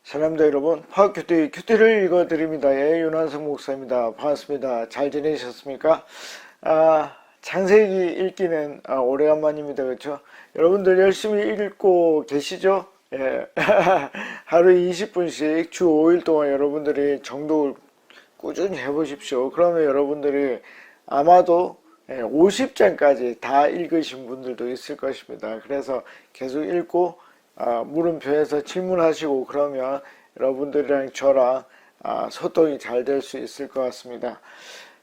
사랑합니다 여러분. 큐티를 읽어드립니다. 예, 윤한성 목사입니다. 반갑습니다. 잘 지내셨습니까? 창세기 읽기는 오래간만입니다. 그렇죠? 여러분들 열심히 읽고 계시죠? 예. 하루에 20분씩 주 5일 동안 여러분들이 정독을 꾸준히 해보십시오. 그러면 여러분들이 아마도 50장까지 다 읽으신 분들도 있을 것입니다. 그래서 계속 읽고 물음표에서 질문하시고 그러면 여러분들이랑 저랑 소통이 잘 될 수 있을 것 같습니다.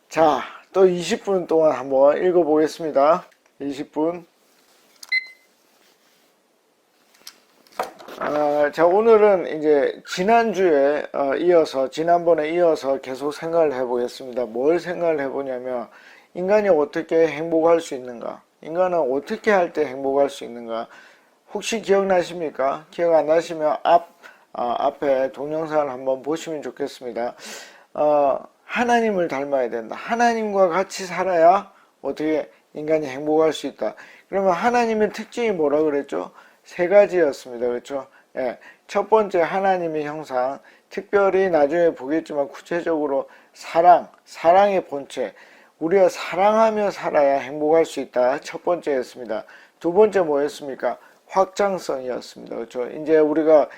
자, 또 20분 동안 한번 읽어보겠습니다. 20분. 자, 오늘은 이제 지난번에 이어서 계속 생각을 해보겠습니다. 뭘 생각을 해보냐면, 인간이 어떻게 행복할 수 있는가? 인간은 어떻게 할 때 행복할 수 있는가? 혹시 기억나십니까? 기억 안 나시면 앞에 동영상을 한번 보시면 좋겠습니다. 하나님을 닮아야 된다. 하나님과 같이 살아야 어떻게 인간이 행복할 수 있다. 그러면 하나님의 특징이 뭐라 그랬죠? 세 가지였습니다. 그렇죠? 예. 첫 번째 하나님의 형상, 특별히 나중에 보겠지만 구체적으로 사랑의 본체. 우리가 사랑하며 살아야 행복할 수 있다. 첫 번째였습니다. 두 번째 뭐였습니까? 확장성이었습니다. 그렇죠? 이제 우리가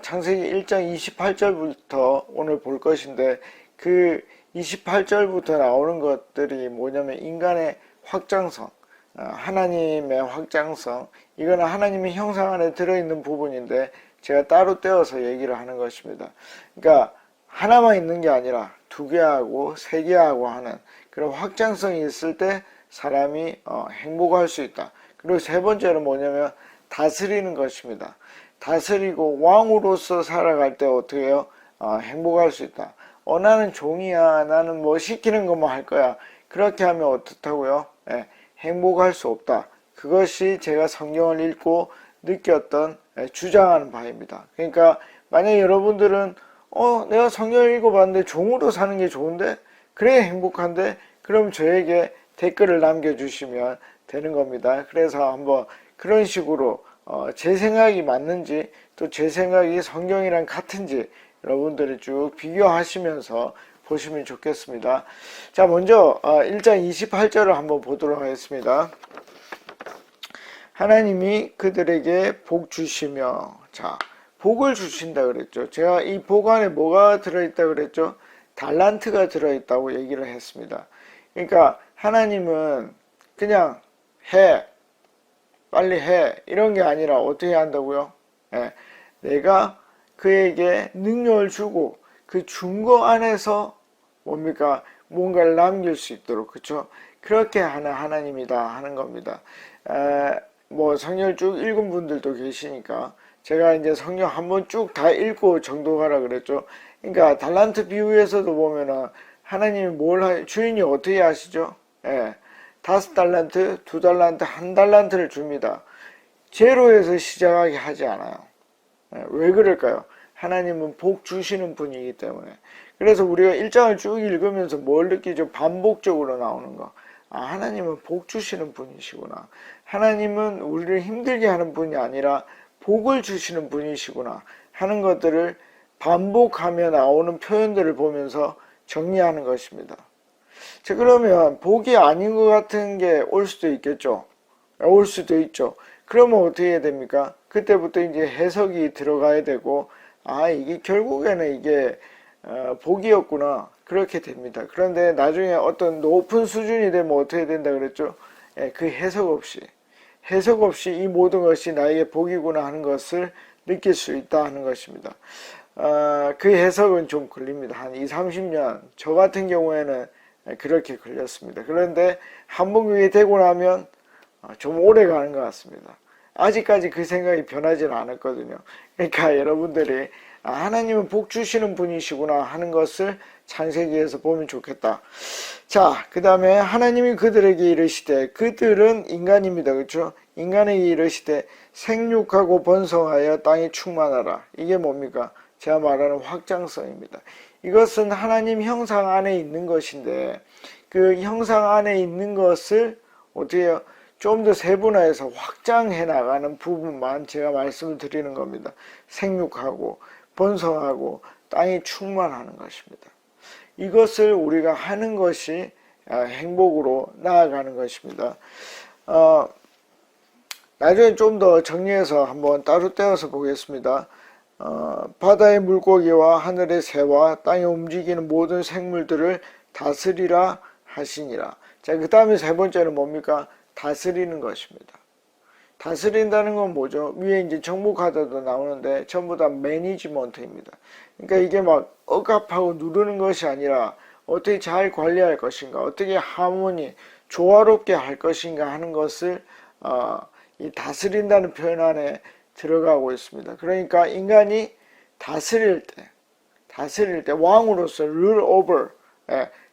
창세기 1장 28절부터 오늘 볼 것인데 그 28절부터 나오는 것들이 뭐냐면 인간의 확장성, 하나님의 확장성, 이거는 하나님의 형상 안에 들어있는 부분인데 제가 따로 떼어서 얘기를 하는 것입니다. 그러니까 하나만 있는 게 아니라 두 개하고 세 개하고 하는 그런 확장성이 있을 때 사람이 행복할 수 있다. 그리고 세 번째는 뭐냐면 다스리는 것입니다. 다스리고 왕으로서 살아갈 때 어떻게 해요? 행복할 수 있다. 나는 종이야. 나는 뭐 시키는 것만 할 거야. 그렇게 하면 어떻다고요? 행복할 수 없다. 그것이 제가 성경을 읽고 느꼈던 주장하는 바입니다. 그러니까 만약에 여러분들은 내가 성경을 읽어봤는데 종으로 사는 게 좋은데 그래 행복한데 그럼 저에게 댓글을 남겨주시면 되는 겁니다. 그래서 한번 그런 식으로 제 생각이 맞는지 또 제 생각이 성경이랑 같은지 여러분들이 쭉 비교하시면서 보시면 좋겠습니다. 자, 먼저 1장 28절을 한번 보도록 하겠습니다. 하나님이 그들에게 복 주시며, 자, 복을 주신다 그랬죠. 제가 이 복 안에 뭐가 들어있다 그랬죠? 달란트가 들어있다고 얘기를 했습니다. 그러니까 하나님은 그냥 빨리 해 이런 게 아니라 어떻게 한다고요? 내가 그에게 능력을 주고 그 준 거 안에서 뭡니까? 뭔가를 남길 수 있도록, 그렇죠? 그렇게 하는 하나님이다 하는 겁니다. 뭐 성경을 쭉 읽은 분들도 계시니까 제가 이제 성경 한번 쭉 다 읽고 정독하라 그랬죠. 그러니까 달란트 비유에서도 보면은 하나님이 주인이 어떻게 하시죠? 5달란트, 2달란트, 1달란트를 줍니다. 제로에서 시작하게 하지 않아요. 왜 그럴까요? 하나님은 복 주시는 분이기 때문에. 그래서 우리가 1장을 쭉 읽으면서 뭘 느끼죠? 반복적으로 나오는 거. 하나님은 복 주시는 분이시구나. 하나님은 우리를 힘들게 하는 분이 아니라 복을 주시는 분이시구나 하는 것들을 반복하며 나오는 표현들을 보면서 정리하는 것입니다. 자, 그러면 복이 아닌 것 같은 게 올 수도 있겠죠. 올 수도 있죠. 그러면 어떻게 해야 됩니까? 그때부터 이제 해석이 들어가야 되고, 이게 결국에는 이게 복이었구나. 그렇게 됩니다. 그런데 나중에 어떤 높은 수준이 되면 어떻게 된다 그랬죠? 그 해석 없이 이 모든 것이 나에게 복이구나 하는 것을 느낄 수 있다 하는 것입니다. 그 해석은 좀 걸립니다. 한 20, 30년. 저 같은 경우에는 그렇게 걸렸습니다. 그런데 한번 그게 되고 나면 좀 오래 가는 것 같습니다. 아직까지 그 생각이 변하지는 않았거든요. 그러니까 여러분들이 하나님은 복 주시는 분이시구나 하는 것을 창세기에서 보면 좋겠다. 자, 그 다음에 하나님이 그들에게 이르시되, 그들은 인간입니다. 그렇죠? 인간에게 이르시되 생육하고 번성하여 땅에 충만하라. 이게 뭡니까? 제가 말하는 확장성입니다. 이것은 하나님 형상 안에 있는 것인데 그 형상 안에 있는 것을 어떻게 해요? 좀 더 세분화해서 확장해 나가는 부분만 제가 말씀을 드리는 겁니다. 생육하고 번성하고 땅이 충만하는 것입니다. 이것을 우리가 하는 것이 행복으로 나아가는 것입니다. 나중에 좀 더 정리해서 한번 따로 떼어서 보겠습니다. 바다의 물고기와 하늘의 새와 땅에 움직이는 모든 생물들을 다스리라 하시니라. 자, 그 다음에 세 번째는 뭡니까? 다스리는 것입니다. 다스린다는 건 뭐죠? 위에 이제 정복하다도 나오는데 전부 다 매니지먼트입니다. 그러니까 이게 막 억압하고 누르는 것이 아니라 어떻게 잘 관리할 것인가, 어떻게 하모니, 조화롭게 할 것인가 하는 것을 이 다스린다는 표현 안에 들어가고 있습니다. 그러니까 인간이 다스릴 때 왕으로서 rule over,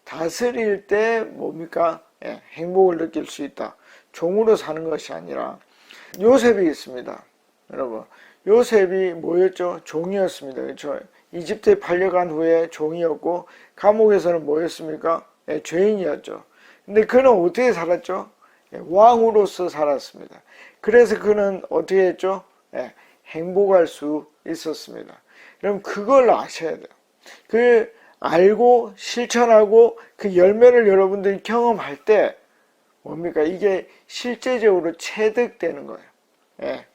다스릴 때 뭡니까? 행복을 느낄 수 있다. 종으로 사는 것이 아니라. 요셉이 있습니다. 여러분, 요셉이 뭐였죠? 종이었습니다. 그렇죠? 이집트에 팔려간 후에 종이었고 감옥에서는 뭐였습니까? 죄인이었죠. 근데 그는 어떻게 살았죠? 왕으로서 살았습니다. 그래서 그는 어떻게 했죠? 행복할 수 있었습니다. 그럼 그걸 아셔야 돼요. 그 알고 실천하고 그 열매를 여러분들이 경험할 때 뭡니까? 이게 실제적으로 체득되는 거예요.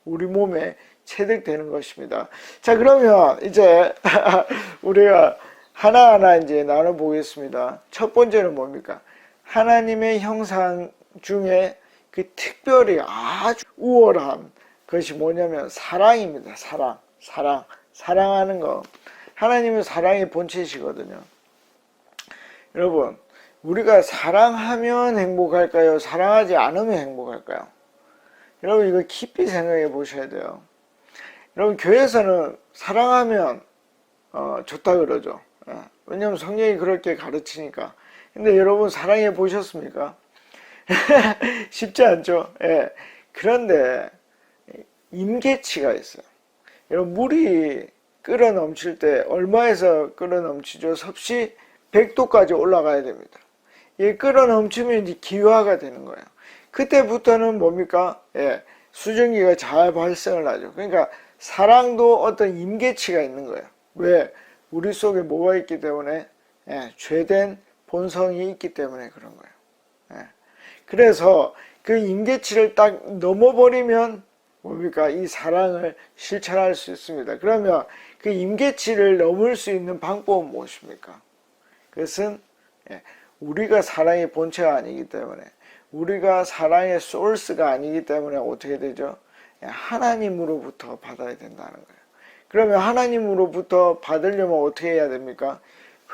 우리 몸에 체득되는 것입니다. 자, 그러면 이제 우리가 하나하나 이제 나눠보겠습니다. 첫 번째는 뭡니까? 하나님의 형상 중에 그 특별히 아주 우월한 것이 뭐냐면 사랑입니다. 사랑하는 거. 하나님은 사랑의 본체시거든요. 여러분, 우리가 사랑하면 행복할까요? 사랑하지 않으면 행복할까요? 여러분, 이거 깊이 생각해 보셔야 돼요. 여러분, 교회에서는 사랑하면 좋다 그러죠. 왜냐하면 성경이 그렇게 가르치니까. 근데 여러분, 사랑해 보셨습니까? 쉽지 않죠. 그런데 임계치가 있어요. 여러분, 물이 끓어 넘칠 때 얼마에서 끓어 넘치죠? 섭씨 100도까지 올라가야 됩니다. 이게 끓어 넘치면 이제 기화가 되는 거예요. 그때부터는 뭡니까? 수증기가 잘 발생을 하죠. 그러니까 사랑도 어떤 임계치가 있는 거예요. 왜? 우리 속에 뭐가 있기 때문에? 죄된 본성이 있기 때문에 그런 거예요. 그래서 그 임계치를 딱 넘어버리면 뭡니까? 이 사랑을 실천할 수 있습니다. 그러면 그 임계치를 넘을 수 있는 방법은 무엇입니까? 그것은 우리가 사랑의 본체가 아니기 때문에, 우리가 사랑의 소스가 아니기 때문에 어떻게 되죠? 하나님으로부터 받아야 된다는 거예요. 그러면 하나님으로부터 받으려면 어떻게 해야 됩니까?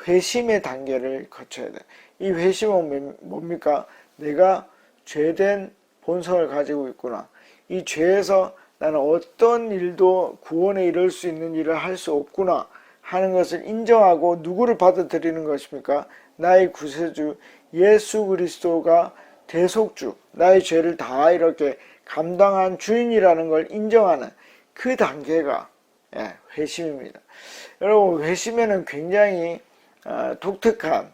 회심의 단계를 거쳐야 돼요. 이 회심은 뭡니까? 내가 죄된 본성을 가지고 있구나. 이 죄에서 나는 어떤 일도 구원에 이를 수 있는 일을 할 수 없구나 하는 것을 인정하고 누구를 받아들이는 것입니까? 나의 구세주 예수 그리스도가 대속주, 나의 죄를 다 이렇게 감당한 주인이라는 걸 인정하는 그 단계가 회심입니다. 여러분, 회심에는 굉장히 독특한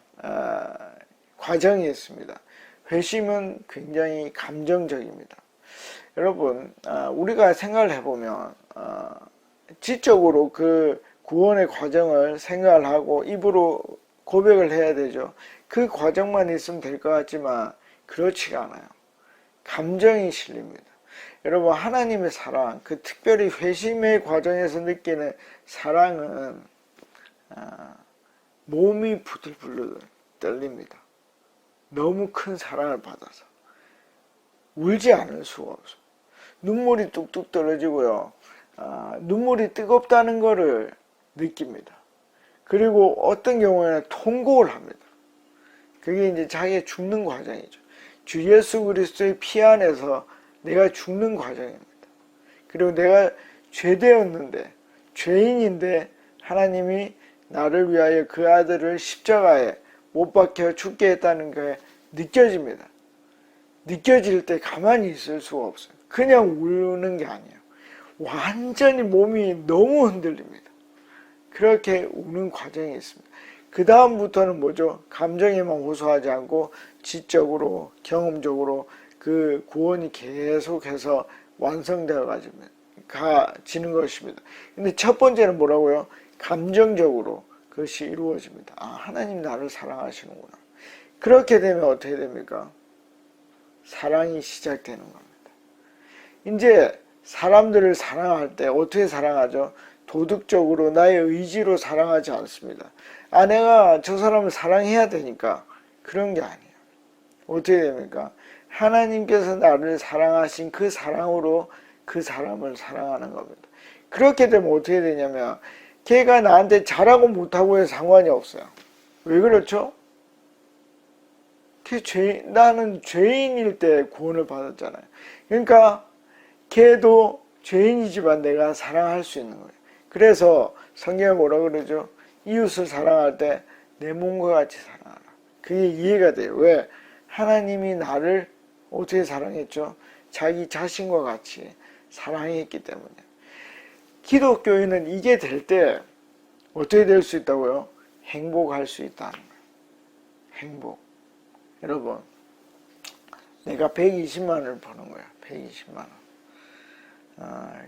과정이 있습니다. 회심은 굉장히 감정적입니다. 여러분, 우리가 생각을 해보면 지적으로 그 구원의 과정을 생각을 하고 입으로 고백을 해야 되죠. 그 과정만 있으면 될 것 같지만 그렇지가 않아요. 감정이 실립니다. 여러분, 하나님의 사랑, 그 특별히 회심의 과정에서 느끼는 사랑은 몸이 부들부들 떨립니다. 너무 큰 사랑을 받아서 울지 않을 수가 없어요. 눈물이 뚝뚝 떨어지고요. 눈물이 뜨겁다는 것을 느낍니다. 그리고 어떤 경우에는 통곡을 합니다. 그게 이제 자기의 죽는 과정이죠. 주 예수 그리스도의 피 안에서 내가 죽는 과정입니다. 그리고 내가 죄되었는데, 죄인인데 하나님이 나를 위하여 그 아들을 십자가에 못 박혀 죽게 했다는 게 느껴집니다. 느껴질 때 가만히 있을 수가 없어요. 그냥 우는 게 아니에요. 완전히 몸이 너무 흔들립니다. 그렇게 우는 과정이 있습니다. 그 다음부터는 뭐죠? 감정에만 호소하지 않고 지적으로, 경험적으로 그 구원이 계속해서 완성되어 가지는 것입니다. 근데 첫 번째는 뭐라고요? 감정적으로 그것이 이루어집니다. 아, 하나님 나를 사랑하시는구나. 그렇게 되면 어떻게 됩니까? 사랑이 시작되는 겁니다. 이제 사람들을 사랑할 때 어떻게 사랑하죠? 도덕적으로 나의 의지로 사랑하지 않습니다. 아, 내가 저 사람을 사랑해야 되니까. 그런 게 아니에요. 어떻게 됩니까? 하나님께서 나를 사랑하신 그 사랑으로 그 사람을 사랑하는 겁니다. 그렇게 되면 어떻게 되냐면 걔가 나한테 잘하고 못하고에 상관이 없어요. 왜 그렇죠? 나는 죄인일 때 구원을 받았잖아요. 그러니까 걔도 죄인이지만 내가 사랑할 수 있는 거예요. 그래서 성경에 뭐라 그러죠? 이웃을 사랑할 때 내 몸과 같이 사랑하라. 그게 이해가 돼요. 왜? 하나님이 나를 어떻게 사랑했죠? 자기 자신과 같이 사랑했기 때문에. 기독교인은 이게 될 때 어떻게 될 수 있다고요? 행복할 수 있다는 거예요. 행복. 여러분, 내가 120만 원을 버는 거야. 120만 원.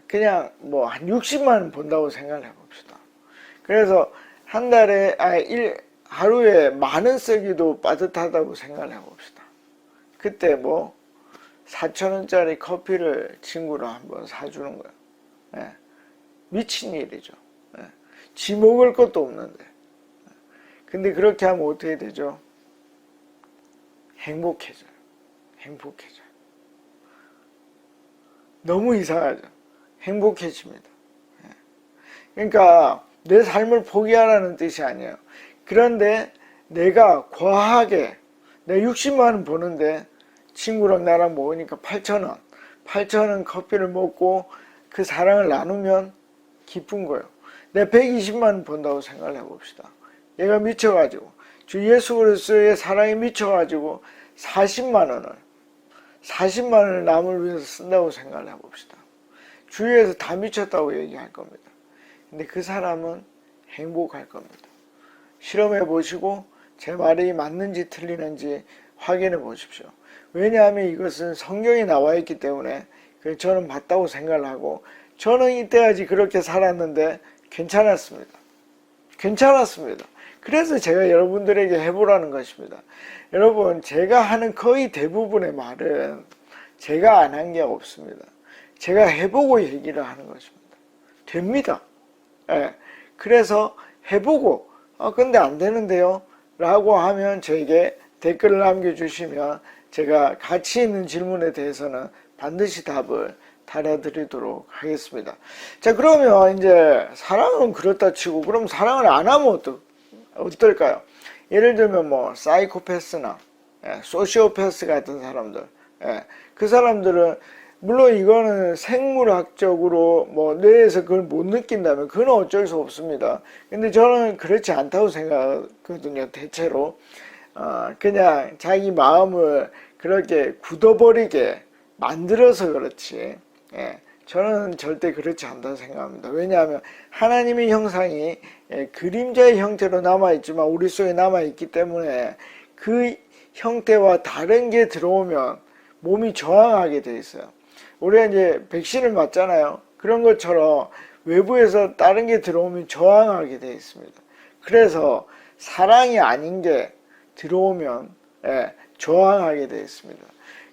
그냥 뭐 한 60만 원 번다고 생각을 해봅시다. 그래서 한 달에, 하루에 10,000원 쓰기도 빠듯하다고 생각을 해봅시다. 그때 뭐 4,000원짜리 커피를 친구로 한번 사주는 거야. 예. 미친 일이죠. 예. 지 먹을 것도 없는데. 근데 그렇게 하면 어떻게 되죠? 행복해져요. 행복해져요. 너무 이상하죠. 행복해집니다. 예. 그러니까 내 삶을 포기하라는 뜻이 아니에요. 그런데 내가 과하게 내 60만 원 버는데 친구랑 나랑 먹으니까 8,000원. 8,000원 커피를 먹고 그 사랑을 나누면 기쁜 거예요. 내 120만 원 번다고 생각을 해봅시다. 얘가 미쳐가지고 주 예수 그리스도의 사랑에 미쳐가지고 40만 원을 남을 위해서 쓴다고 생각을 해봅시다. 주위에서 다 미쳤다고 얘기할 겁니다. 근데 그 사람은 행복할 겁니다. 실험해 보시고 제 말이 맞는지 틀리는지 확인해 보십시오. 왜냐하면 이것은 성경에 나와 있기 때문에 저는 맞다고 생각을 하고 저는 이때까지 그렇게 살았는데 괜찮았습니다. 그래서 제가 여러분들에게 해보라는 것입니다. 여러분, 제가 하는 거의 대부분의 말은 제가 안 한 게 없습니다. 제가 해보고 얘기를 하는 것입니다. 됩니다. 예. 그래서 해보고 근데 안 되는데요? 라고 하면 저에게 댓글을 남겨주시면 제가 가치 있는 질문에 대해서는 반드시 답을 달아드리도록 하겠습니다. 자, 그러면 이제 사랑은 그렇다 치고 그럼 사랑을 안 하면 어떨까요? 예를 들면 뭐 사이코패스나 소시오패스 같은 사람들, 그 사람들은 물론 이거는 생물학적으로 뭐 뇌에서 그걸 못 느낀다면 그건 어쩔 수 없습니다. 근데 저는 그렇지 않다고 생각하거든요. 대체로 그냥 자기 마음을 그렇게 굳어버리게 만들어서 그렇지, 저는 절대 그렇지 않다고 생각합니다. 왜냐하면 하나님의 형상이 그림자의 형태로 남아있지만 우리 속에 남아있기 때문에 그 형태와 다른 게 들어오면 몸이 저항하게 돼 있어요. 우리가 이제 백신을 맞잖아요. 그런 것처럼 외부에서 다른 게 들어오면 저항하게 돼 있습니다. 그래서 사랑이 아닌 게 들어오면 저항하게 돼 있습니다.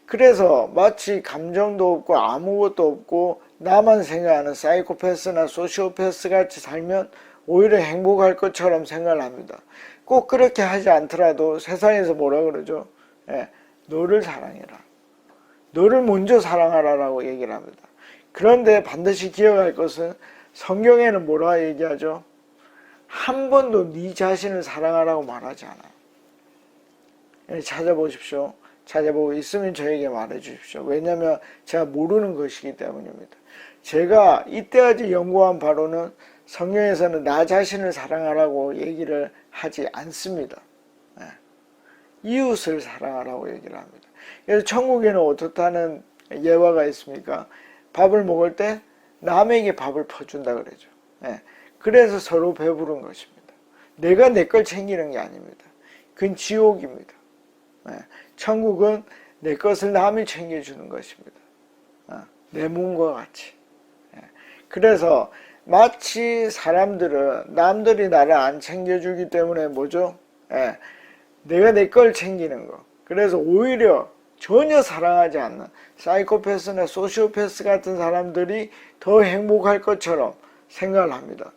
그래서 마치 감정도 없고 아무것도 없고 나만 생각하는 사이코패스나 소시오패스 같이 살면 오히려 행복할 것처럼 생각을 합니다. 꼭 그렇게 하지 않더라도 세상에서 뭐라 그러죠? 너를 사랑해라. 너를 먼저 사랑하라라고 얘기를 합니다. 그런데 반드시 기억할 것은 성경에는 뭐라 얘기하죠? 한 번도 네 자신을 사랑하라고 말하지 않아요. 찾아보십시오. 찾아보고 있으면 저에게 말해 주십시오. 왜냐하면 제가 모르는 것이기 때문입니다. 제가 이때까지 연구한 바로는 성경에서는 나 자신을 사랑하라고 얘기를 하지 않습니다. 이웃을 사랑하라고 얘기를 합니다. 그래서 천국에는 어떻다는 예화가 있습니까? 밥을 먹을 때 남에게 밥을 퍼준다 그러죠. 그래서 서로 배부른 것입니다. 내가 내 걸 챙기는 게 아닙니다. 그건 지옥입니다. 천국은 내 것을 남이 챙겨주는 것입니다. 내 몸과 같이. 그래서 마치 사람들은 남들이 나를 안 챙겨주기 때문에 뭐죠? 예, 내가 내 걸 챙기는 거. 그래서 오히려 전혀 사랑하지 않는 사이코패스나 소시오패스 같은 사람들이 더 행복할 것처럼 생각을 합니다.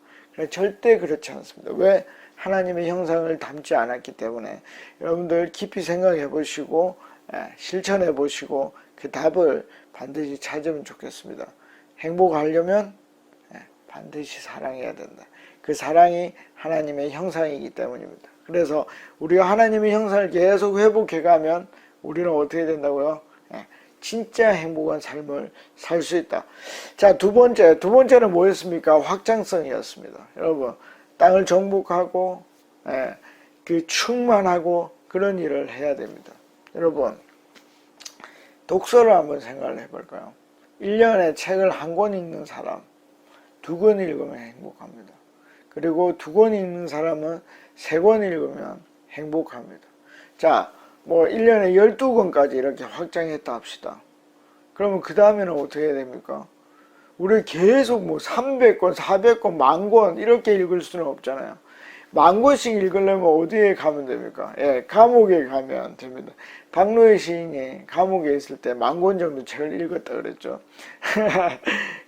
절대 그렇지 않습니다. 왜? 하나님의 형상을 닮지 않았기 때문에. 여러분들 깊이 생각해 보시고 실천해 보시고 그 답을 반드시 찾으면 좋겠습니다. 행복하려면 반드시 사랑해야 된다. 그 사랑이 하나님의 형상이기 때문입니다. 그래서 우리가 하나님의 형상을 계속 회복해 가면 우리는 어떻게 된다고요? 진짜 행복한 삶을 살 수 있다. 자, 두 번째는 뭐였습니까? 확장성이었습니다. 여러분, 땅을 정복하고 그 충만하고 그런 일을 해야 됩니다. 여러분, 독서를 한번 생각을 해볼까요? 1년에 책을 한 권 읽는 사람, 2권 읽으면 행복합니다. 그리고 2권 읽는 사람은 3권 읽으면 행복합니다. 자, 뭐 1년에 12권까지 이렇게 확장했다 합시다. 그러면 그 다음에는 어떻게 해야 됩니까? 우리 계속 뭐 300권, 400권, 10,000권 이렇게 읽을 수는 없잖아요. 10,000권씩 읽으려면 어디에 가면 됩니까? 감옥에 가면 됩니다. 박노해 시인이 감옥에 있을 때 10,000권 정도 책을 읽었다 그랬죠.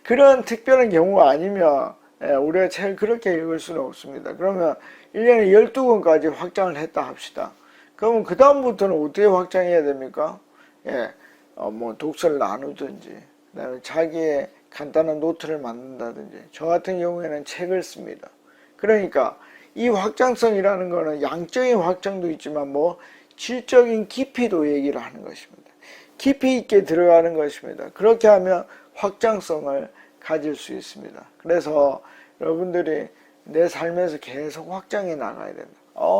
그런 특별한 경우가 아니면 우리가 책을 그렇게 읽을 수는 없습니다. 그러면 1년에 12권까지 확장을 했다 합시다. 그러면 그 다음부터는 어떻게 확장해야 됩니까? 뭐 독서를 나누든지, 그다음에 자기의 간단한 노트를 만든다든지. 저 같은 경우에는 책을 씁니다. 그러니까 이 확장성이라는 거는 양적인 확장도 있지만 뭐 질적인 깊이도 얘기를 하는 것입니다. 깊이 있게 들어가는 것입니다. 그렇게 하면 확장성을 가질 수 있습니다. 그래서 여러분들이 내 삶에서 계속 확장해 나가야 된다.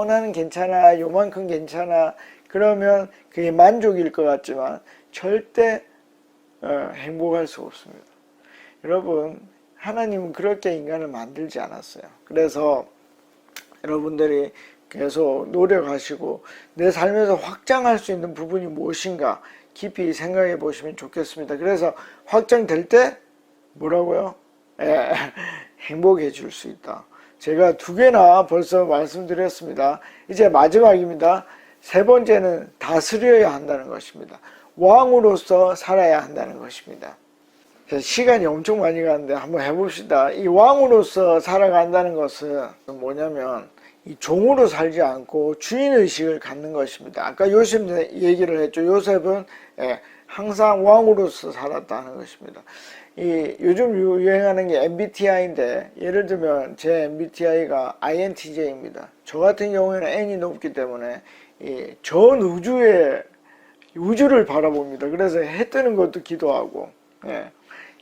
나는 괜찮아, 요만큼 괜찮아. 그러면 그게 만족일 것 같지만 절대 행복할 수 없습니다. 여러분, 하나님은 그렇게 인간을 만들지 않았어요. 그래서 여러분들이 계속 노력하시고 내 삶에서 확장할 수 있는 부분이 무엇인가 깊이 생각해 보시면 좋겠습니다. 그래서 확장될 때 뭐라고요? 행복해질 수 있다. 제가 2개나 벌써 말씀드렸습니다. 이제 마지막입니다. 3번째는 다스려야 한다는 것입니다. 왕으로서 살아야 한다는 것입니다. 시간이 엄청 많이 가는데 한번 해봅시다. 이 왕으로서 살아간다는 것은 뭐냐면 이 종으로 살지 않고 주인의식을 갖는 것입니다. 아까 요셉 얘기를 했죠. 요셉은 항상 왕으로서 살았다는 것입니다. 요즘 유행하는 게 MBTI인데 예를 들면 제 MBTI가 INTJ입니다. 저 같은 경우에는 N이 높기 때문에 전 우주를 바라봅니다. 그래서 해 뜨는 것도 기도하고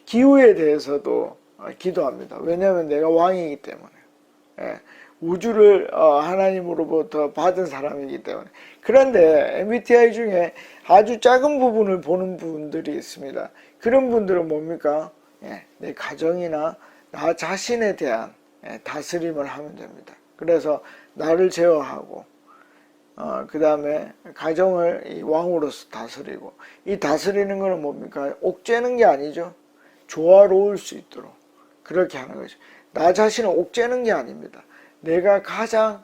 기후에 대해서도 기도합니다. 왜냐하면 내가 왕이기 때문에 우주를 하나님으로부터 받은 사람이기 때문에. 그런데 MBTI 중에 아주 작은 부분을 보는 분들이 있습니다. 그런 분들은 뭡니까? 내 가정이나 나 자신에 대한 다스림을 하면 됩니다. 그래서 나를 제어하고 그 다음에 가정을 이 왕으로서 다스리고, 이 다스리는 것은 뭡니까? 옥죄는 게 아니죠. 조화로울 수 있도록 그렇게 하는 거죠. 나 자신을 옥죄는 게 아닙니다. 내가 가장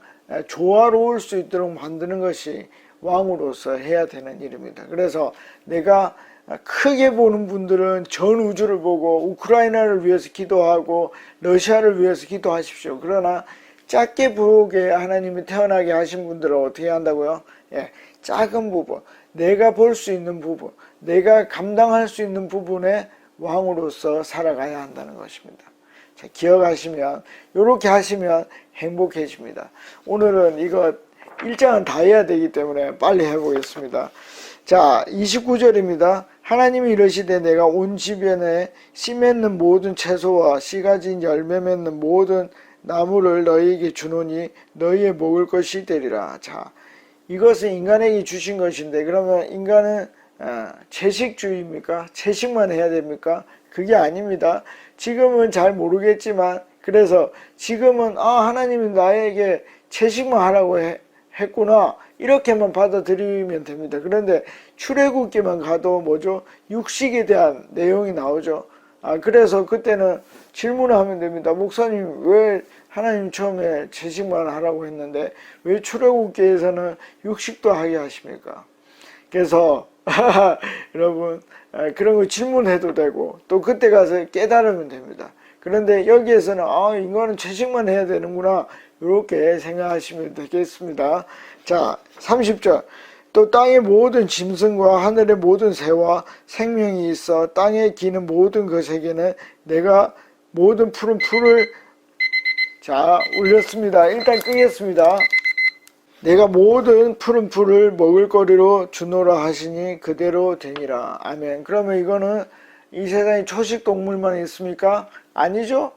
조화로울 수 있도록 만드는 것이 왕으로서 해야 되는 일입니다. 그래서 내가 크게 보는 분들은 전 우주를 보고 우크라이나를 위해서 기도하고 러시아를 위해서 기도하십시오. 그러나 작게 보게 하나님이 태어나게 하신 분들은 어떻게 한다고요? 작은 부분, 내가 볼 수 있는 부분, 내가 감당할 수 있는 부분에 왕으로서 살아가야 한다는 것입니다. 자, 기억하시면, 이렇게 하시면 행복해집니다. 오늘은 이거 1장은 다 해야 되기 때문에 빨리 해보겠습니다. 자, 29절입니다. 하나님이 이르시되 내가 온 지변에 씨 맺는 모든 채소와 씨 가진 열매 맺는 모든 나무를 너희에게 주노니 너희의 먹을 것이 되리라. 자, 이것은 인간에게 주신 것인데, 그러면 인간은 채식주의입니까? 채식만 해야 됩니까? 그게 아닙니다. 지금은 잘 모르겠지만, 그래서 지금은 하나님이 나에게 채식만 하라고 했구나, 이렇게만 받아들이면 됩니다. 그런데 출애굽기만 가도 뭐죠? 육식에 대한 내용이 나오죠. 그래서 그때는 질문을 하면 됩니다. 목사님, 왜 하나님 처음에 채식만 하라고 했는데 왜 출애굽기에서는 육식도 하게 하십니까? 그래서 여러분, 그런 거 질문해도 되고 또 그때 가서 깨달으면 됩니다. 그런데 여기에서는 인간은 채식만 해야 되는구나, 이렇게 생각하시면 되겠습니다. 자, 30절. 또 땅의 모든 짐승과 하늘의 모든 새와 생명이 있어 땅에 기는 모든 것에게는 내가 모든 푸른 풀을, 자, 올렸습니다. 일단 끄겠습니다. 내가 모든 푸른 풀을 먹을거리로 주노라 하시니 그대로 되니라. 아멘. 그러면 이거는 이 세상에 초식 동물만 있습니까? 아니죠.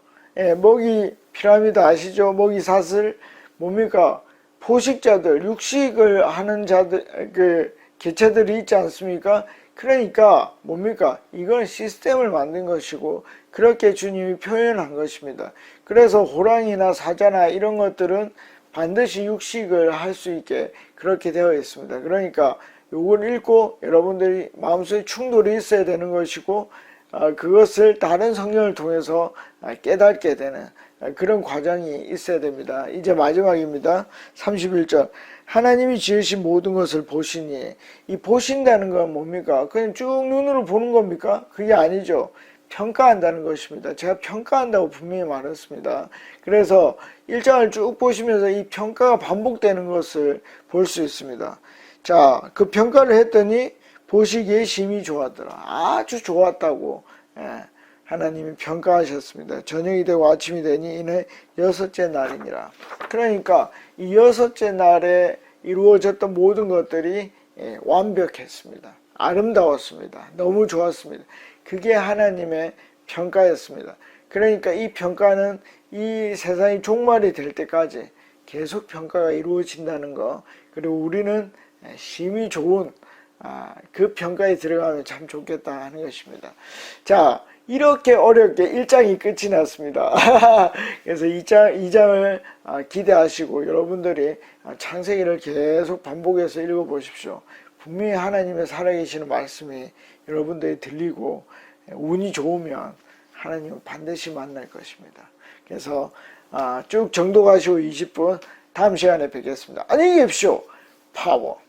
먹이 피라미드 아시죠? 먹이 사슬 뭡니까? 포식자들, 육식을 하는 자들, 개체들이 있지 않습니까? 그러니까 뭡니까? 이건 시스템을 만든 것이고 그렇게 주님이 표현한 것입니다. 그래서 호랑이나 사자나 이런 것들은 반드시 육식을 할 수 있게 그렇게 되어 있습니다. 그러니까 요걸 읽고 여러분들이 마음속에 충돌이 있어야 되는 것이고 그것을 다른 성경을 통해서 깨닫게 되는 그런 과정이 있어야 됩니다. 이제 마지막입니다. 31절. 하나님이 지으신 모든 것을 보시니, 이 보신다는 건 뭡니까? 그냥 쭉 눈으로 보는 겁니까? 그게 아니죠. 평가한다는 것입니다. 제가 평가한다고 분명히 말했습니다. 그래서 1장을 쭉 보시면서 이 평가가 반복되는 것을 볼 수 있습니다. 자, 그 평가를 했더니 보시기에 심히 좋았더라. 아주 좋았다고 하나님이 평가하셨습니다. 저녁이 되고 아침이 되니 이는 여섯째 날이니라. 그러니까 이 여섯째 날에 이루어졌던 모든 것들이 완벽했습니다. 아름다웠습니다. 너무 좋았습니다. 그게 하나님의 평가였습니다. 그러니까 이 평가는 이 세상이 종말이 될 때까지 계속 평가가 이루어진다는 거, 그리고 우리는 심히 좋은 그 평가에 들어가면 참 좋겠다 하는 것입니다. 자, 이렇게 어렵게 1장이 끝이 났습니다. 그래서 2장을 기대하시고 여러분들이 창세기를 계속 반복해서 읽어보십시오. 분명히 하나님의 살아계시는 말씀이 여러분들이 들리고 운이 좋으면 하나님은 반드시 만날 것입니다. 그래서 쭉 정독하시고 20분, 다음 시간에 뵙겠습니다. 안녕히 계십시오. 파워.